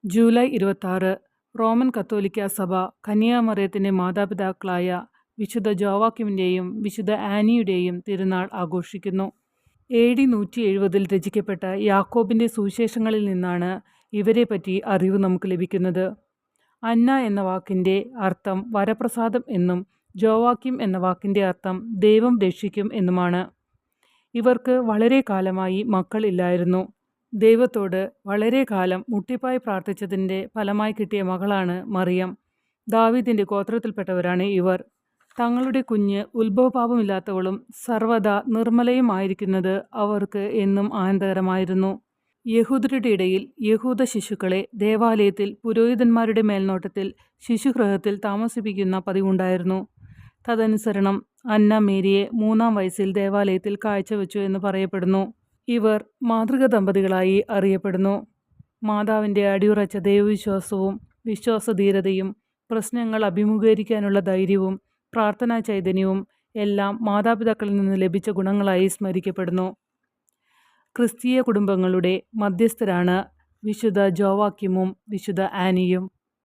July 26 Roman കത്തോലിക്കാ സഭ കന്യാമറിയത്തിൻ്റെ മാതാപിതാക്കളായ വിശുദ്ധ ജോവാക്യമിൻ്റെയും വിശുദ്ധ ആനിയുടെയും തിരുനാൾ ആഘോഷിക്കുന്നു. AD 170 രചിക്കപ്പെട്ട യാക്കോബിൻ്റെ സുവിശേഷങ്ങളിൽ നിന്നാണ് ഇവരെപ്പറ്റി അറിവ് നമുക്ക് ലഭിക്കുന്നത്. അന്ന എന്ന വാക്കിൻ്റെ അർത്ഥം വരപ്രസാദം എന്നും ജോവാക്യം എന്ന വാക്കിൻ്റെ അർത്ഥം ദൈവം രക്ഷിക്കും എന്നുമാണ്. ഇവർക്ക് വളരെ കാലമായി മക്കൾ ഇല്ലായിരുന്നു. ദൈവത്തോട് വളരെ കാലം മുട്ടിപ്പായി പ്രാർത്ഥിച്ചതിൻ്റെ ഫലമായി കിട്ടിയ മകളാണ് മറിയം. ദാവീദിൻ്റെ ഗോത്രത്തിൽപ്പെട്ടവരാണ് ഇവർ. തങ്ങളുടെ കുഞ്ഞ് ഉത്ഭവപാപമില്ലാത്തവളും സർവ്വദാ നിർമ്മലയുമായിരിക്കുന്നത് അവർക്ക് എന്നും ആനന്ദകരമായിരുന്നു. യഹൂദരുടെ ഇടയിൽ യഹൂദ ശിശുക്കളെ ദേവാലയത്തിൽ പുരോഹിതന്മാരുടെ മേൽനോട്ടത്തിൽ ശിശുഗൃഹത്തിൽ താമസിപ്പിക്കുന്ന പതിവുണ്ടായിരുന്നു. തദനുസരണം അന്ന മേരിയെ 3-ാം വയസ്സിൽ ദേവാലയത്തിൽ കാഴ്ചവെച്ചു എന്ന് പറയപ്പെടുന്നു. ഇവർ മാതൃക ദമ്പതികളായി അറിയപ്പെടുന്നു. മാതാവിൻ്റെ അടിയുറച്ച ദൈവവിശ്വാസവും വിശ്വാസധീരതയും പ്രശ്നങ്ങൾ അഭിമുഖീകരിക്കാനുള്ള ധൈര്യവും പ്രാർത്ഥനാ ചൈതന്യവും എല്ലാം മാതാപിതാക്കളിൽ നിന്ന് ലഭിച്ച ഗുണങ്ങളായി സ്മരിക്കപ്പെടുന്നു. ക്രിസ്തീയ കുടുംബങ്ങളുടെ മധ്യസ്ഥരാണ് വിശുദ്ധ ജോവാക്യമും വിശുദ്ധ ആനിയും.